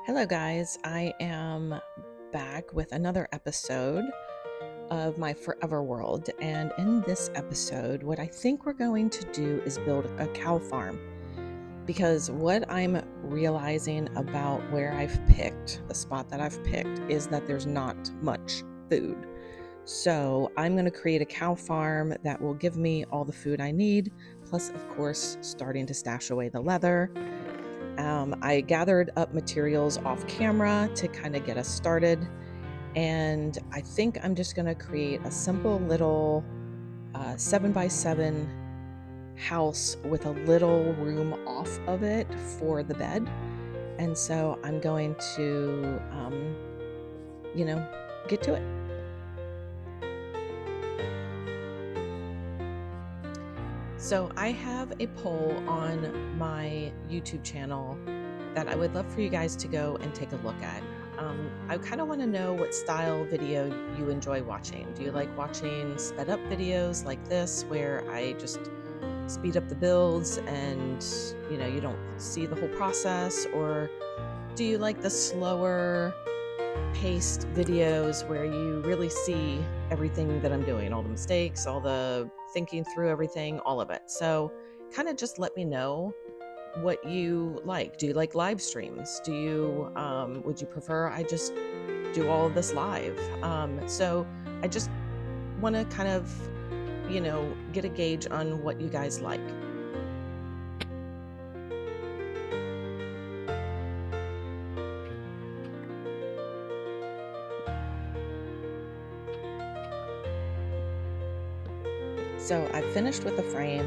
Hello, guys. I am back with another episode of my Forever World. And in this episode, what I think we're going to do is build a cow farm. Because what I'm realizing about where I've picked, the spot that I've picked, is that there's not much food. So I'm going to create a cow farm that will give me all the food I need, plus, of course, starting to stash away the leather. I gathered up materials off camera to kind of get us started. And I think I'm just going to create a simple little 7x7 house with a little room off of it for the bed. And so I'm going to, get to it. So I have a poll on my YouTube channel that I would love for you guys to go and take a look at. I kind of want to know what style video you enjoy watching. Do you like watching sped up videos like this, where I just speed up the builds and you don't see the whole process? Or do you like the slower paced videos where you really see everything that I'm doing, all the mistakes, all the thinking through everything, all of it? So kind of just let me know what you like. Do you like live streams? Do you would you prefer I just do all of this live? So I just want to kind of get a gauge on what you guys like. So I've finished with the frame,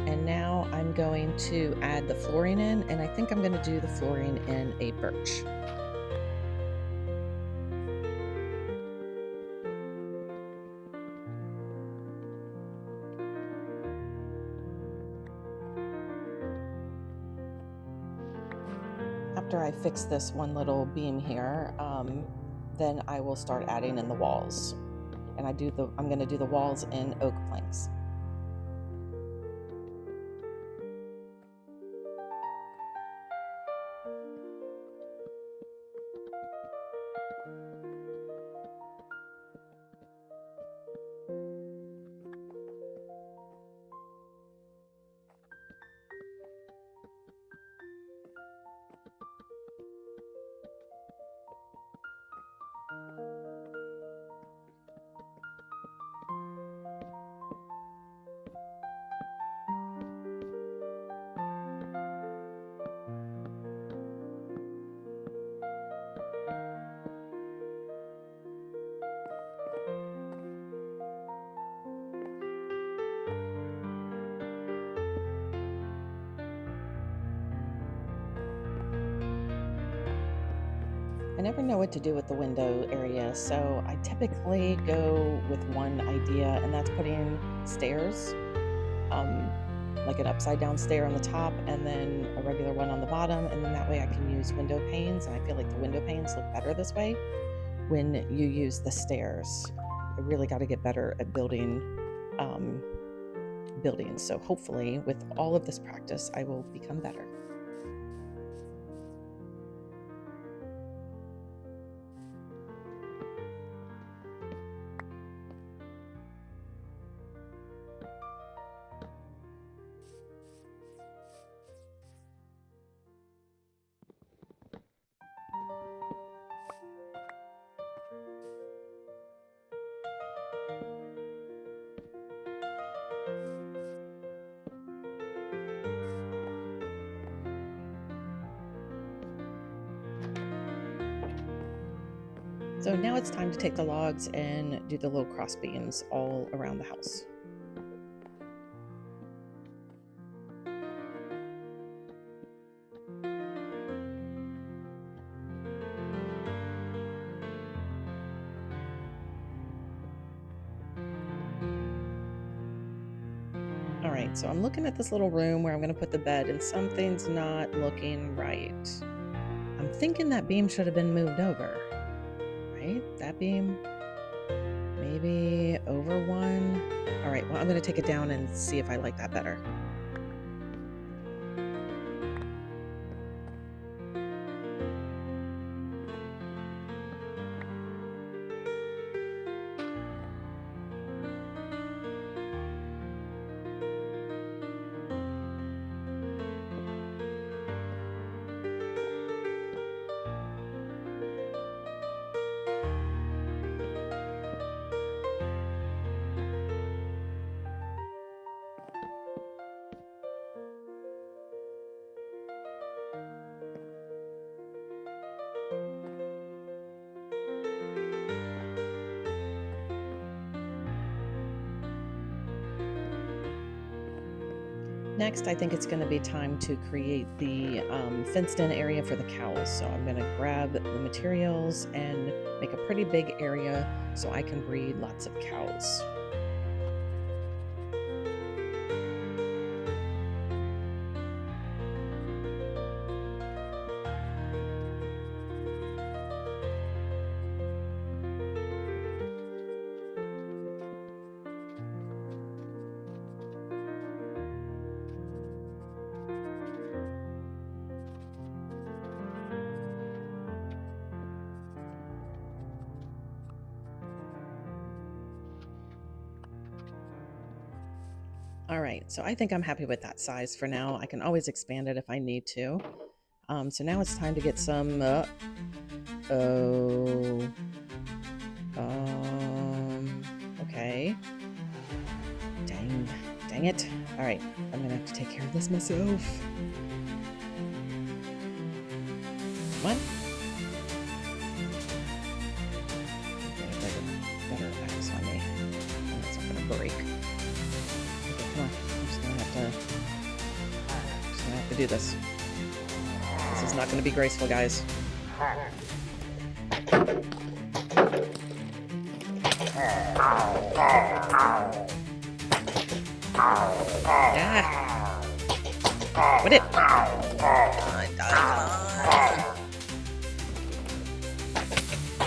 and now I'm going to add the flooring in, and I think I'm going to do the flooring in a birch. After I fix this one little beam here, then I will start adding in the walls. And I'm going to do the walls in oak planks. I never know what to do with the window area, so I typically go with one idea, and that's putting stairs, like an upside down stair on the top and then a regular one on the bottom, and then that way I can use window panes, and I feel like the window panes look better this way when you use the stairs. I really got to get better at buildings, so hopefully with all of this practice I will become better. So now it's time to take the logs and do the little cross beams all around the house. All right, so I'm looking at this little room where I'm going to put the bed, and something's not looking right. I'm thinking that beam should have been moved over. Right? That beam, maybe over one. All right, well, I'm going to take it down and see if I like that better. Next, I think it's going to be time to create the fenced-in area for the cows. So I'm going to grab the materials and make a pretty big area so I can breed lots of cows. All right, so I think I'm happy with that size for now. I can always expand it if I need to. So now it's time to get some, okay. Dang it. All right, I'm gonna have to take care of this myself. Come on. Okay, better axe on me. It's not gonna break. Okay, come on. I'm just gonna have to do this. This is not gonna be graceful, guys. Ah! What it?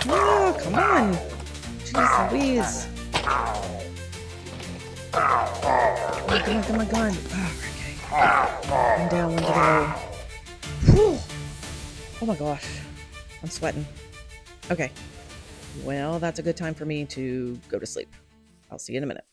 Oh, come on! Jeez Louise! Come on. Oh, okay. One down, one to go. Whew. Oh my gosh. I'm sweating. Okay. Well, that's a good time for me to go to sleep. I'll see you in a minute.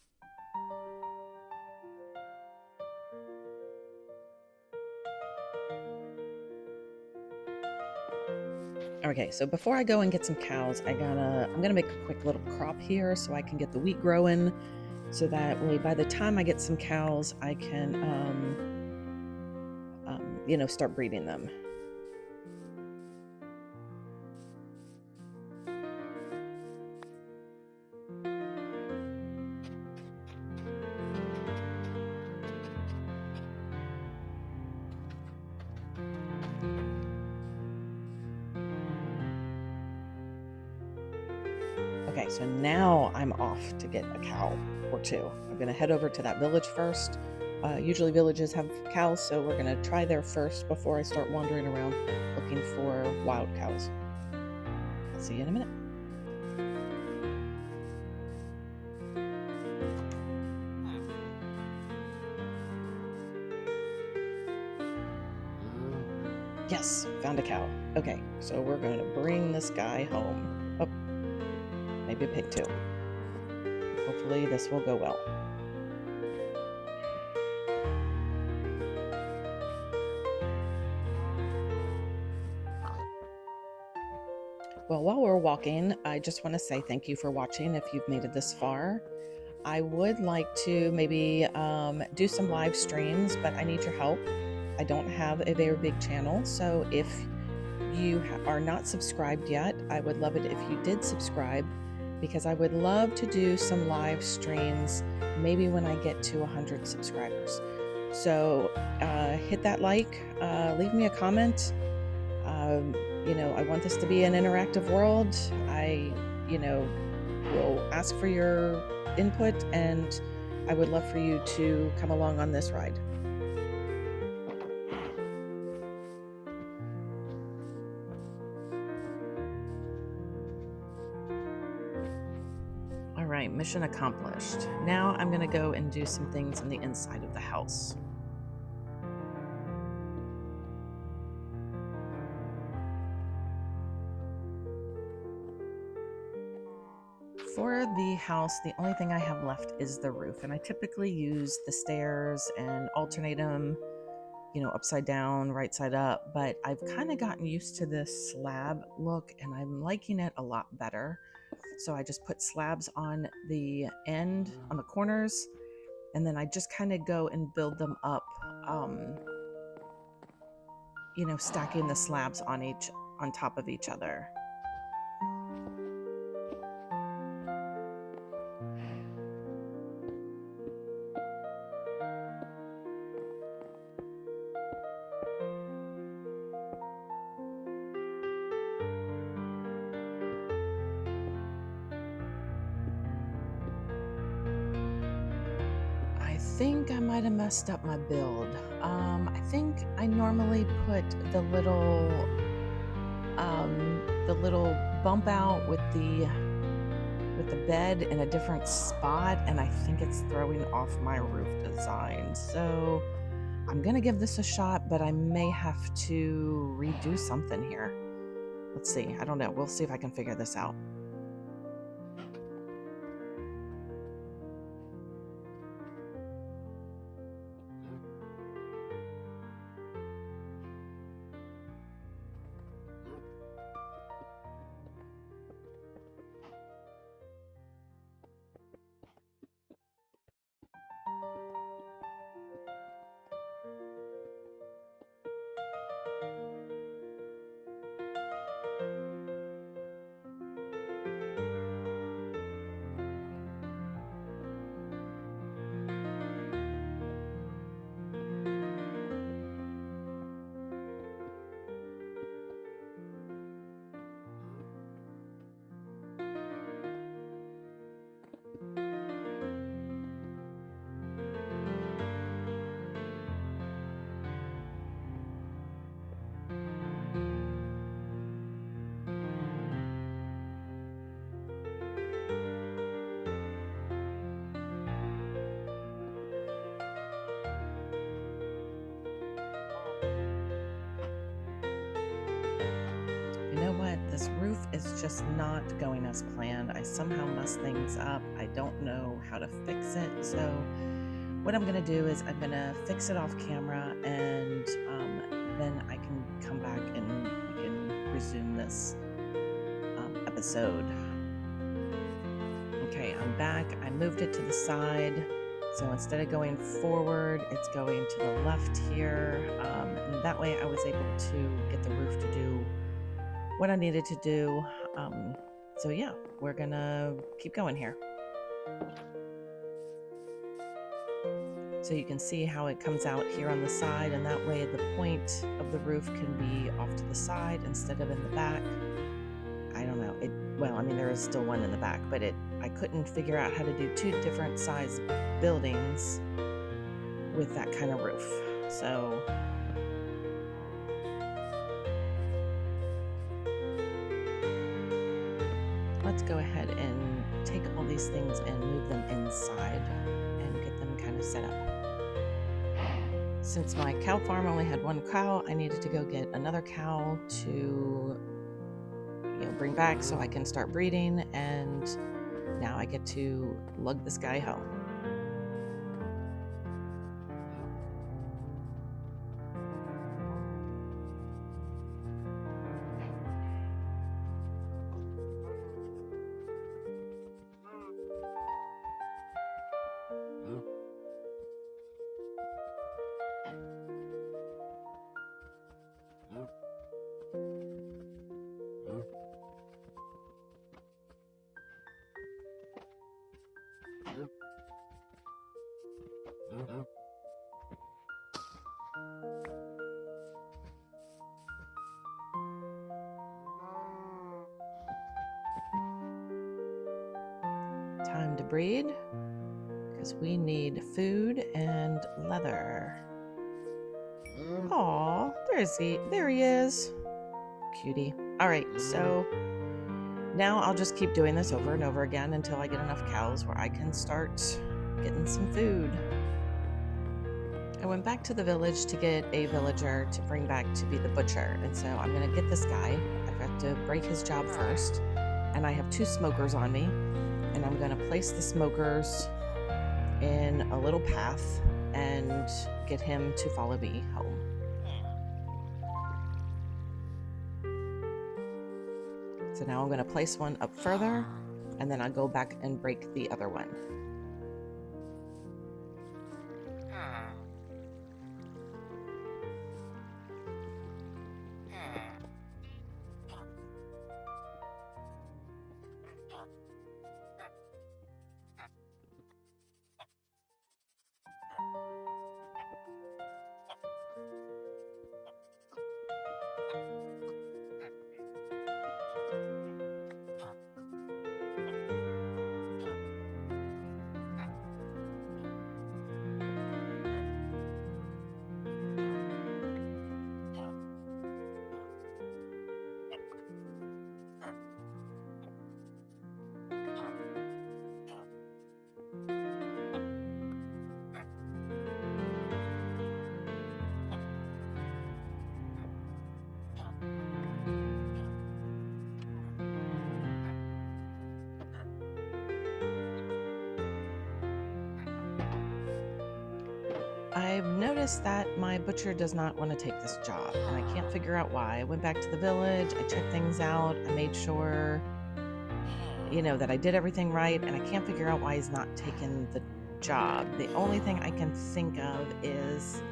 Okay, so before I go and get some cows, I'm gonna make a quick little crop here so I can get the wheat growing, so that way by the time I get some cows, I can start breeding them. Okay, so now I'm off to get a cow or two. I'm gonna head over to that village first. Usually villages have cows, so we're gonna try there first before I start wandering around looking for wild cows. I'll see you in a minute. Yes, found a cow. Okay, so we're gonna bring this guy home. Oh, maybe a pig too. Hopefully this will go well. Well, while we're walking, I just want to say thank you for watching if you've made it this far. I would like to maybe do some live streams, but I need your help. I don't have a very big channel, so if you are not subscribed yet, I would love it if you did subscribe, because I would love to do some live streams maybe when I get to 100 subscribers. So hit that like, leave me a comment. I want this to be an interactive world. I will ask for your input, and I would love for you to come along on this ride. All right, mission accomplished. Now I'm going to go and do some things on the inside of the house. For the house, the only thing I have left is the roof, and I typically use the stairs and alternate them, upside down, right side up, but I've kind of gotten used to this slab look and I'm liking it a lot better. So I just put slabs on the corners, and then I just kind of go and build them up, stacking the slabs on top of each other. think I might have messed up my build. I think I normally put the little bump out with the bed in a different spot, and I think it's throwing off my roof design. So I'm gonna give this a shot, but I may have to redo something here. Let's see. I don't know. We'll see if I can figure this out. You know what? This roof is just not going as planned. I somehow messed things up. I don't know how to fix it. So what I'm going to do is I'm going to fix it off camera, and then I can come back and we can resume this episode. Okay, I'm back. I moved it to the side. So instead of going forward, it's going to the left here. And that way I was able to get the roof to do what I needed to do. So yeah, we're gonna keep going here. So you can see how it comes out here on the side, and that way the point of the roof can be off to the side instead of in the back. I don't know. Well, I mean, there is still one in the back, but I couldn't figure out how to do two different size buildings with that kind of roof. So let's go ahead and take all these things and move them inside and get them kind of set up. Since my cow farm only had one cow, I needed to go get another cow to bring back so I can start breeding, and now I get to lug this guy home. Time to breed, because we need food and leather. Aw, there he is. Cutie. All right, so now I'll just keep doing this over and over again until I get enough cows where I can start getting some food. I went back to the village to get a villager to bring back to be the butcher, and so I'm gonna get this guy. I've got to break his job first, and I have 2 smokers on me, and I'm gonna place the smokers in a little path and get him to follow me home. So now I'm going to place one up further, and then I'll go back and break the other one. noticed that my butcher does not want to take this job, and I can't figure out why. I went back to the village, I checked things out, I made sure, that I did everything right, and I can't figure out why he's not taking the job. The only thing I can think of is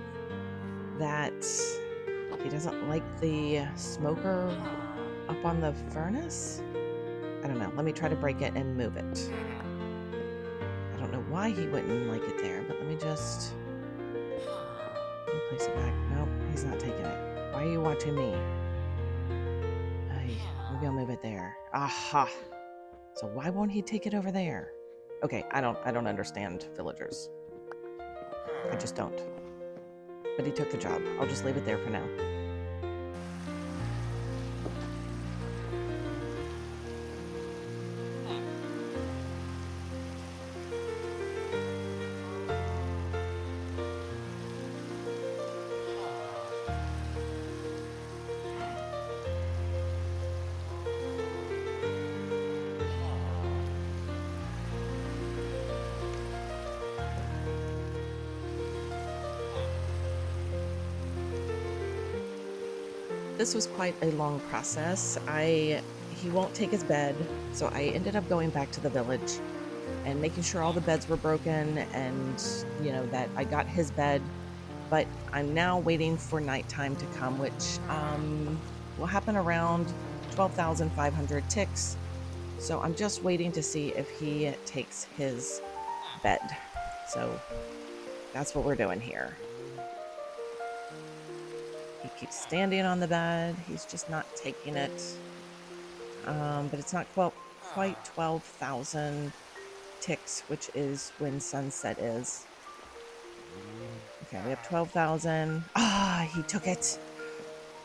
that he doesn't like the smoker up on the furnace. I don't know. Let me try to break it and move it. I don't know why he wouldn't like it there, but let me place it back. Nope, he's not taking it. Why are you watching me? Maybe I'll move it there. Aha! So why won't he take it over there? Okay, I don't understand villagers. I just don't. But he took the job. I'll just leave it there for now. This was quite a long process. He won't take his bed, so I ended up going back to the village and making sure all the beds were broken and, that I got his bed. But I'm now waiting for nighttime to come, which will happen around 12,500 ticks. So I'm just waiting to see if he takes his bed. So that's what we're doing here. He keeps standing on the bed. He's just not taking it. But it's not quite 12,000 ticks, which is when sunset is. Okay, we have 12,000. Ah, he took it.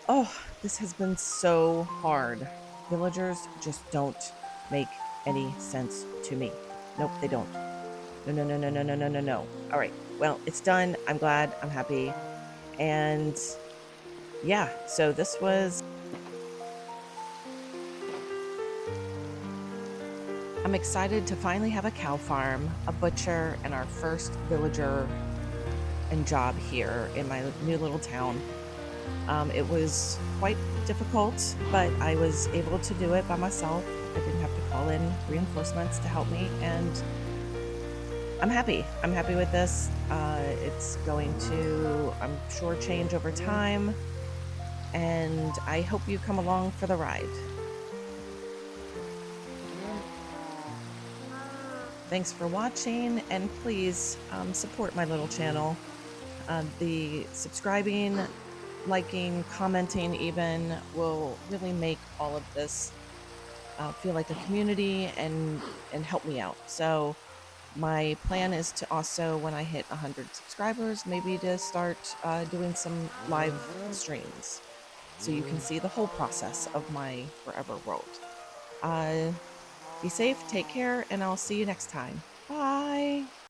Oh, this has been so hard. Villagers just don't make any sense to me. Nope, they don't. No. All right, well, it's done. I'm glad. I'm happy. And yeah, so this was... I'm excited to finally have a cow farm, a butcher, and our first villager and job here in my new little town. It was quite difficult, but I was able to do it by myself. I didn't have to call in reinforcements to help me, and I'm happy. I'm happy with this. It's going to, I'm sure, change over time, and I hope you come along for the ride. Thanks for watching, and please support my little channel. The subscribing, liking, commenting even will really make all of this feel like a community and help me out. So my plan is to also, when I hit 100 subscribers, maybe to start doing some live streams so you can see the whole process of my forever world. Be safe, take care, and I'll see you next time. Bye!